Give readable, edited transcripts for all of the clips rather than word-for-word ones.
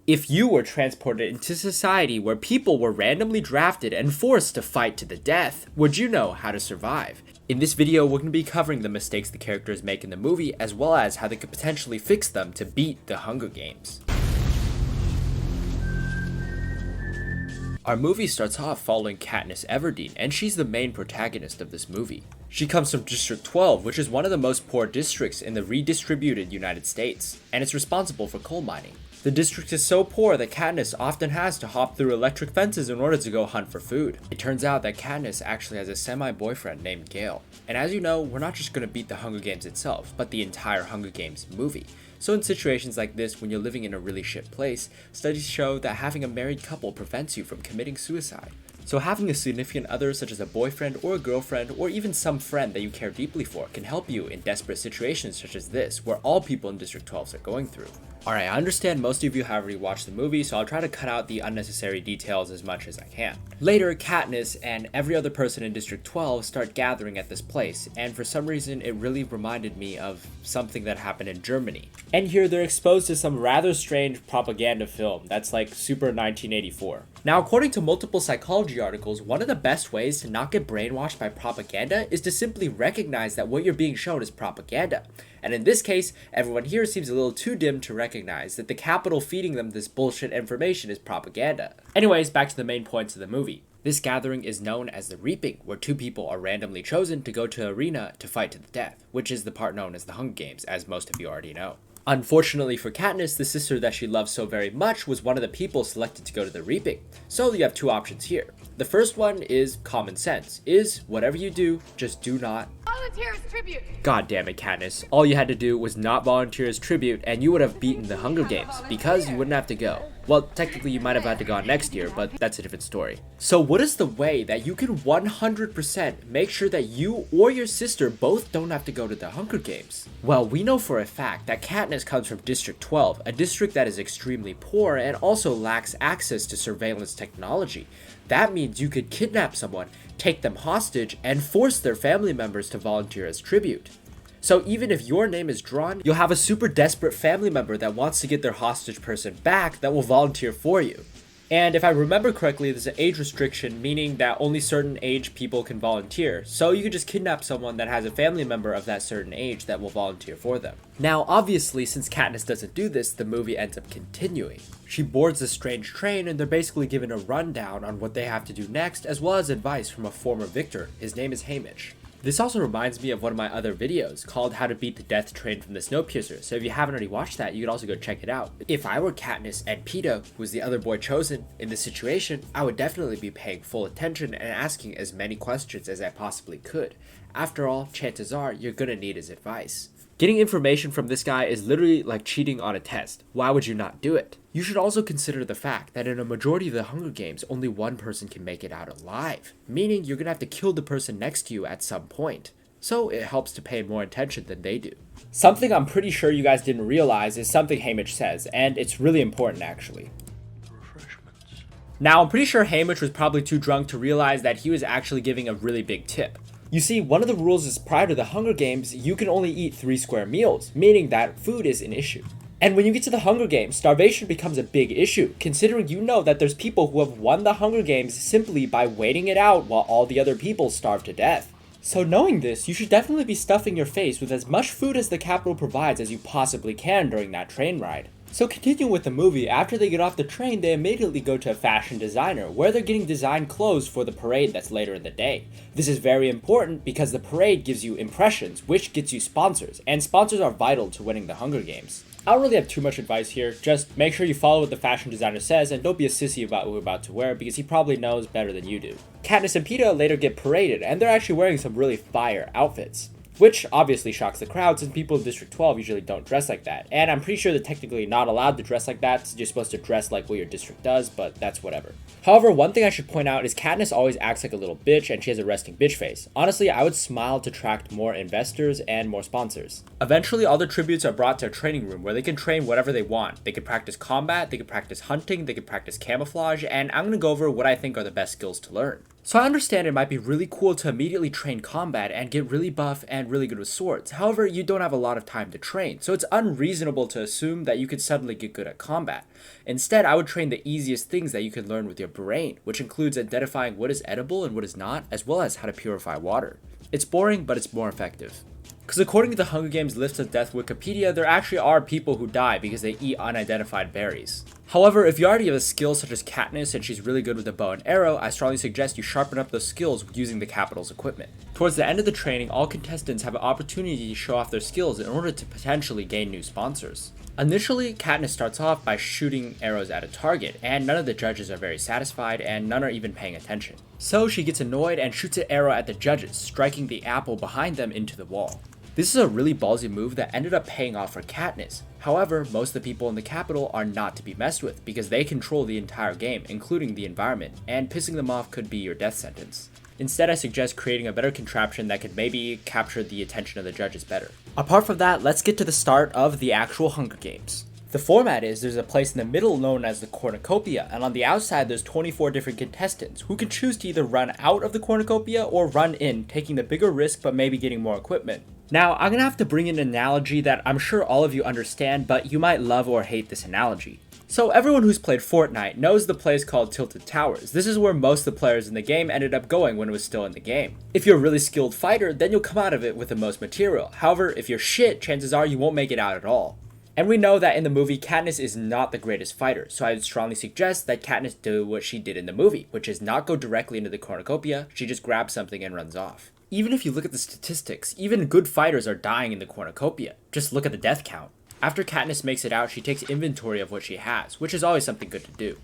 If you were transported into society where people were randomly drafted and forced to fight to the death, would you know how to survive? In this video, we're going to be covering the mistakes the characters make in the movie, as well as how they could potentially fix them to beat the Hunger Games. Our movie starts off following Katniss Everdeen, and she's the main protagonist of this movie. She comes from District 12, which is one of the most poor districts in the redistributed United States, and it's responsible for coal mining. The district is so poor that Katniss often has to hop through electric fences in order to go hunt for food. It turns out that Katniss actually has a semi-boyfriend named Gale. And as you know, we're not just going to beat the Hunger Games itself, but the entire Hunger Games movie. So in situations like this, when you're living in a really shit place, studies show that having a married couple prevents you from committing suicide. So having a significant other such as a boyfriend or a girlfriend or even some friend that you care deeply for can help you in desperate situations such as this, where all people in District 12 are going through. Alright, I understand most of you have already watched the movie, so I'll try to cut out the unnecessary details as much as I can. Later, Katniss and every other person in District 12 start gathering at this place, and for some reason it really reminded me of something that happened in Germany. And here they're exposed to some rather strange propaganda film that's like super 1984. Now, according to multiple psychology articles, one of the best ways to not get brainwashed by propaganda is to simply recognize that what you're being shown is propaganda. And in this case, everyone here seems a little too dim to recognize that the Capitol feeding them this bullshit information is propaganda. Anyways, back to the main points of the movie. This gathering is known as the Reaping, where two people are randomly chosen to go to an arena to fight to the death, which is the part known as the Hunger Games, as most of you already know. Unfortunately for Katniss, the sister that she loves so very much was one of the people selected to go to the Reaping. So you have two options here. The first one is common sense, is whatever you do, just do not volunteer as tribute. God damn it, Katniss. All you had to do was not volunteer as tribute and you would have beaten the Hunger Games because you wouldn't have to go. Well, technically you might have had to go next year, but that's a different story. So what is the way that you can 100% make sure that you or your sister both don't have to go to the Hunger Games? Well, we know for a fact that Katniss comes from District 12, a district that is extremely poor and also lacks access to surveillance technology. That means you could kidnap someone, take them hostage, and force their family members to volunteer as tribute. So even if your name is drawn, you'll have a super desperate family member that wants to get their hostage person back that will volunteer for you. And if I remember correctly, there's an age restriction, meaning that only certain age people can volunteer. So you could just kidnap someone that has a family member of that certain age that will volunteer for them. Now, obviously, since Katniss doesn't do this, the movie ends up continuing. She boards a strange train and they're basically given a rundown on what they have to do next, as well as advice from a former victor. His name is Haymitch. This also reminds me of one of my other videos called How to Beat the Death Train from the Snowpiercer, so if you haven't already watched that, you could also go check it out. If I were Katniss and Peeta, who was the other boy chosen in this situation, I would definitely be paying full attention and asking as many questions as I possibly could. After all, chances are you're gonna need his advice. Getting information from this guy is literally like cheating on a test. Why would you not do it? You should also consider the fact that in a majority of the Hunger Games, only one person can make it out alive, meaning you're gonna have to kill the person next to you at some point. So it helps to pay more attention than they do. Something I'm pretty sure you guys didn't realize is something Haymitch says, and it's really important actually. Refreshments. Now, I'm pretty sure Haymitch was probably too drunk to realize that he was actually giving a really big tip. You see, one of the rules is prior to the Hunger Games, you can only eat 3 square meals, meaning that food is an issue. And when you get to the Hunger Games, starvation becomes a big issue, considering you know that there's people who have won the Hunger Games simply by waiting it out while all the other people starve to death. So knowing this, you should definitely be stuffing your face with as much food as the Capitol provides as you possibly can during that train ride. So continuing with the movie, after they get off the train, they immediately go to a fashion designer, where they're getting designed clothes for the parade that's later in the day. This is very important because the parade gives you impressions, which gets you sponsors, and sponsors are vital to winning the Hunger Games. I don't really have too much advice here, just make sure you follow what the fashion designer says and don't be a sissy about what we're about to wear because he probably knows better than you do. Katniss and Peeta later get paraded, and they're actually wearing some really fire outfits. Which obviously shocks the crowd since people in District 12 usually don't dress like that. And I'm pretty sure they're technically not allowed to dress like that, so you're supposed to dress like what your district does, but that's whatever. However, one thing I should point out is Katniss always acts like a little bitch and she has a resting bitch face. Honestly, I would smile to attract more investors and more sponsors. Eventually, all the tributes are brought to a training room where they can train whatever they want. They can practice combat, they can practice hunting, they can practice camouflage, and I'm gonna go over what I think are the best skills to learn. So I understand it might be really cool to immediately train combat and get really buff and really good with swords. However, you don't have a lot of time to train, so it's unreasonable to assume that you could suddenly get good at combat. Instead, I would train the easiest things that you can learn with your brain, which includes identifying what is edible and what is not, as well as how to purify water. It's boring, but it's more effective. Because according to the Hunger Games list of death Wikipedia, there actually are people who die because they eat unidentified berries. However, if you already have a skill such as Katniss and she's really good with a bow and arrow, I strongly suggest you sharpen up those skills using the Capitol's equipment. Towards the end of the training, all contestants have an opportunity to show off their skills in order to potentially gain new sponsors. Initially, Katniss starts off by shooting arrows at a target, and none of the judges are very satisfied, and none are even paying attention. So she gets annoyed and shoots an arrow at the judges, striking the apple behind them into the wall. This is a really ballsy move that ended up paying off for Katniss. However, most of the people in the Capitol are not to be messed with because they control the entire game, including the environment, and pissing them off could be your death sentence. Instead, I suggest creating a better contraption that could maybe capture the attention of the judges better. Apart from that, let's get to the start of the actual Hunger Games. The format is there's a place in the middle known as the cornucopia, and on the outside there's 24 different contestants who can choose to either run out of the cornucopia or run in, taking the bigger risk but maybe getting more equipment. Now, I'm gonna have to bring in an analogy that I'm sure all of you understand, but you might love or hate this analogy. So everyone who's played Fortnite knows the place called Tilted Towers. This is where most of the players in the game ended up going when it was still in the game. If you're a really skilled fighter, then you'll come out of it with the most material. However, if you're shit, chances are you won't make it out at all. And we know that in the movie, Katniss is not the greatest fighter, so I would strongly suggest that Katniss do what she did in the movie, which is not go directly into the cornucopia, she just grabs something and runs off. Even if you look at the statistics, even good fighters are dying in the cornucopia. Just look at the death count. After Katniss makes it out, she takes inventory of what she has, which is always something good to do.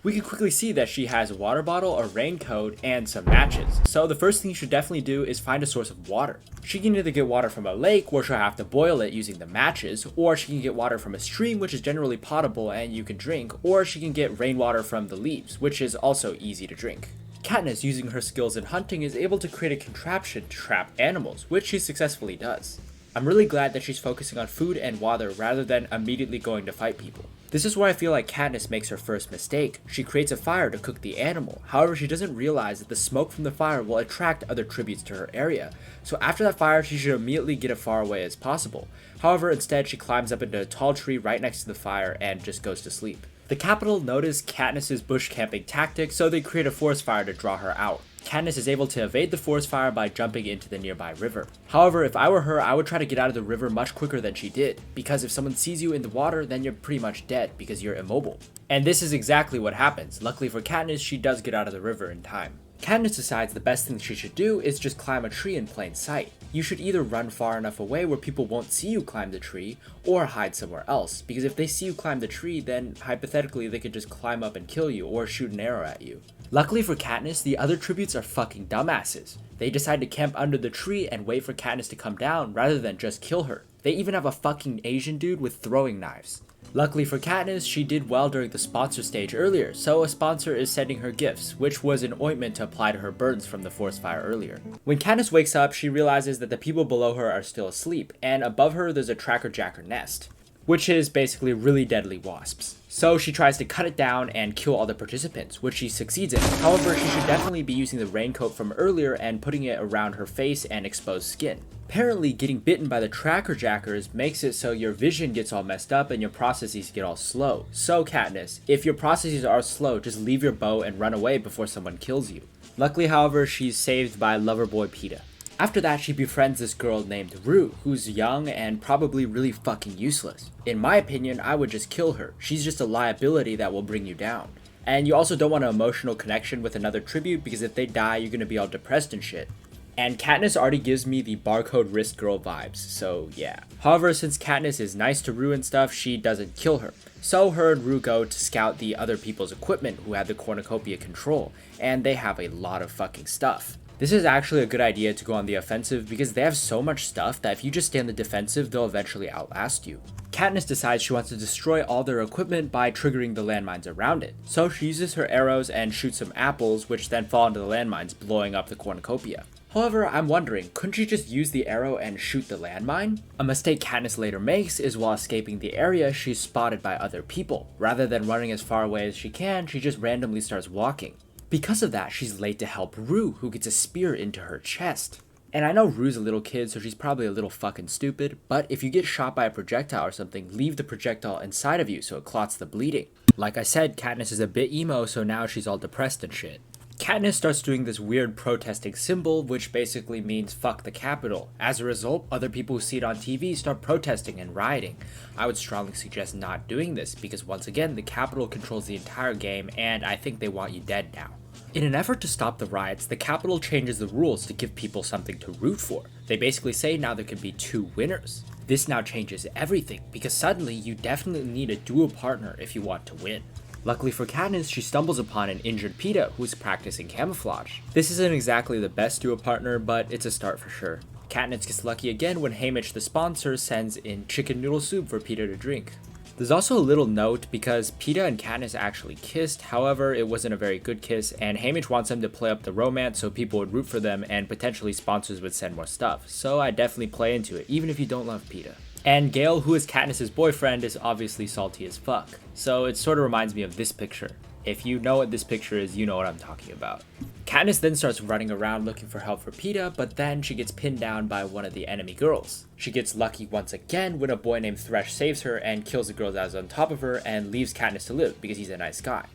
We can quickly see that she has a water bottle, a raincoat, and some matches. So the first thing you should definitely do is find a source of water. She can either get water from a lake, where she'll have to boil it using the matches, or she can get water from a stream, which is generally potable and you can drink, or she can get rainwater from the leaves, which is also easy to drink. Katniss, using her skills in hunting, is able to create a contraption to trap animals, which she successfully does. I'm really glad that she's focusing on food and water rather than immediately going to fight people. This is where I feel like Katniss makes her first mistake. She creates a fire to cook the animal, however she doesn't realize that the smoke from the fire will attract other tributes to her area, so after that fire she should immediately get as far away as possible. However, instead she climbs up into a tall tree right next to the fire and just goes to sleep. The Capitol noticed Katniss's bush camping tactic, so they create a forest fire to draw her out. Katniss is able to evade the forest fire by jumping into the nearby river. However, if I were her, I would try to get out of the river much quicker than she did, because if someone sees you in the water, then you're pretty much dead because you're immobile. And this is exactly what happens. Luckily for Katniss, she does get out of the river in time. Katniss decides the best thing she should do is just climb a tree in plain sight. You should either run far enough away where people won't see you climb the tree, or hide somewhere else, because if they see you climb the tree, then hypothetically they could just climb up and kill you or shoot an arrow at you. Luckily for Katniss, the other tributes are fucking dumbasses. They decide to camp under the tree and wait for Katniss to come down rather than just kill her. They even have a fucking Asian dude with throwing knives. Luckily for Katniss, she did well during the sponsor stage earlier, so a sponsor is sending her gifts, which was an ointment to apply to her burns from the forest fire earlier. When Katniss wakes up, she realizes that the people below her are still asleep, and above her there's a tracker-jacker nest, which is basically really deadly wasps. So she tries to cut it down and kill all the participants, which she succeeds in. However, she should definitely be using the raincoat from earlier and putting it around her face and exposed skin. Apparently, getting bitten by the tracker jackers makes it so your vision gets all messed up and your processes get all slow. So Katniss, if your processes are slow, just leave your bow and run away before someone kills you. Luckily, however, she's saved by Loverboy Peeta. After that, she befriends this girl named Rue, who's young and probably really fucking useless. In my opinion, I would just kill her. She's just a liability that will bring you down. And you also don't want an emotional connection with another tribute because if they die, you're gonna be all depressed and shit. And Katniss already gives me the barcode wrist girl vibes, so yeah. However, since Katniss is nice to Rue and stuff, she doesn't kill her. So her and Rue go to scout the other people's equipment who have the cornucopia control, and they have a lot of fucking stuff. This is actually a good idea to go on the offensive because they have so much stuff that if you just stay on the defensive, they'll eventually outlast you. Katniss decides she wants to destroy all their equipment by triggering the landmines around it. So she uses her arrows and shoots some apples, which then fall into the landmines, blowing up the cornucopia. However, I'm wondering, couldn't she just use the arrow and shoot the landmine? A mistake Katniss later makes is while escaping the area, she's spotted by other people. Rather than running as far away as she can, she just randomly starts walking. Because of that, she's late to help Rue, who gets a spear into her chest. And I know Rue's a little kid, so she's probably a little fucking stupid, but if you get shot by a projectile or something, leave the projectile inside of you so it clots the bleeding. Like I said, Katniss is a bit emo, so now she's all depressed and shit. Katniss starts doing this weird protesting symbol, which basically means fuck the Capitol. As a result, other people who see it on TV start protesting and rioting. I would strongly suggest not doing this, because once again, the Capitol controls the entire game, and I think they want you dead now. In an effort to stop the riots, the Capitol changes the rules to give people something to root for. They basically say now there can be 2 winners. This now changes everything, because suddenly you definitely need a dual partner if you want to win. Luckily for Katniss, she stumbles upon an injured Peeta who's practicing camouflage. This isn't exactly the best duo partner, but it's a start for sure. Katniss gets lucky again when Haymitch the sponsor sends in chicken noodle soup for Peeta to drink. There's also a little note because Peeta and Katniss actually kissed, however it wasn't a very good kiss, and Haymitch wants them to play up the romance so people would root for them and potentially sponsors would send more stuff, so I definitely play into it, even if you don't love Peeta. And Gale, who is Katniss's boyfriend, is obviously salty as fuck, so it sort of reminds me of this picture. If you know what this picture is, you know what I'm talking about. Katniss then starts running around looking for help for Peeta, but then she gets pinned down by one of the enemy girls. She gets lucky once again when a boy named Thresh saves her and kills the girl that was on top of her and leaves Katniss to live because he's a nice guy.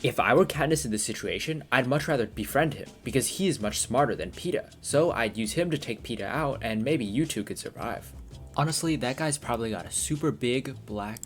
If I were Katniss in this situation, I'd much rather befriend him because he is much smarter than Peeta, so I'd use him to take Peeta out and maybe you two could survive. Honestly, that guy's probably got a super big black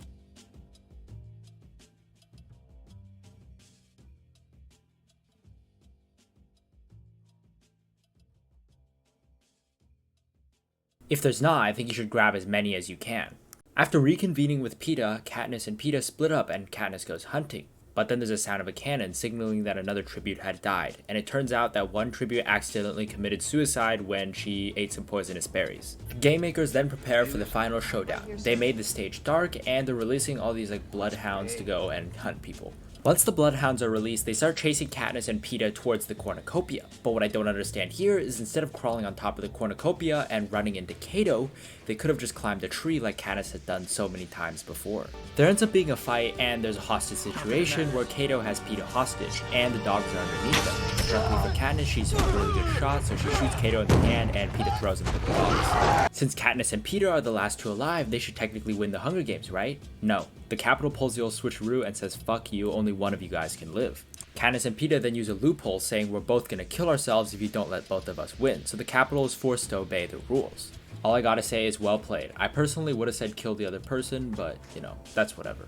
If there's not, I think you should grab as many as you can. After reconvening with Peeta, Katniss and Peeta split up and Katniss goes hunting. But then there's a sound of a cannon signaling that another tribute had died, and it turns out that one tribute accidentally committed suicide when she ate some poisonous berries. The game makers then prepare for the final showdown. They made the stage dark and they're releasing all these bloodhounds to go and hunt people. Once the bloodhounds are released, they start chasing Katniss and Peeta towards the cornucopia. But what I don't understand here is instead of crawling on top of the cornucopia and running into Cato, they could have just climbed a tree like Katniss had done so many times before. There ends up being a fight and there's a hostage situation where Cato has Peeta hostage and the dogs are underneath them. Luckily for Katniss, she's a really good shot, so she shoots Cato in the hand and Peeta throws him to the dogs. Since Katniss and Peeta are the last 2 alive, they should technically win the Hunger Games, right? No. The Capitol pulls the old switcheroo and says fuck you, only one of you guys can live. Katniss and Peeta then use a loophole saying we're both gonna kill ourselves if you don't let both of us win, so the Capitol is forced to obey the rules. All I gotta say is well played. I personally would have said kill the other person, but you know, that's whatever.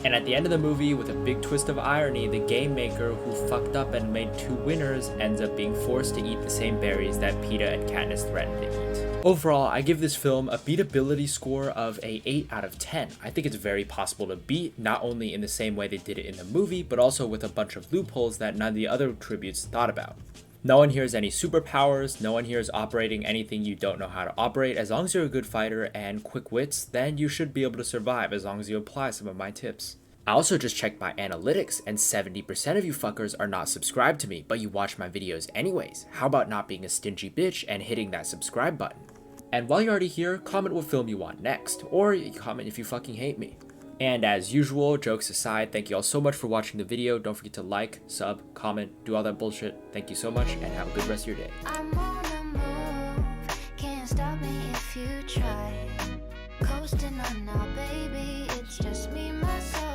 And at the end of the movie, with a big twist of irony, the game maker who fucked up and made 2 winners ends up being forced to eat the same berries that Peeta and Katniss threatened to eat. Overall, I give this film a beatability score of a 8 out of 10. I think it's very possible to beat, not only in the same way they did it in the movie, but also with a bunch of loopholes that none of the other tributes thought about. No one here has any superpowers, no one here is operating anything you don't know how to operate. As long as you're a good fighter and quick wits, then you should be able to survive as long as you apply some of my tips. I also just checked my analytics and 70% of you fuckers are not subscribed to me, but you watch my videos anyways. How about not being a stingy bitch and hitting that subscribe button? And while you're already here, comment what film you want next, or comment if you fucking hate me. And as usual, jokes aside, thank you all so much for watching the video. Don't forget to like, sub, comment, do all that bullshit. Thank you so much and have a good rest of your day. I'm on the move, can't stop me if you try. Coasting on now, baby, it's just me, myself.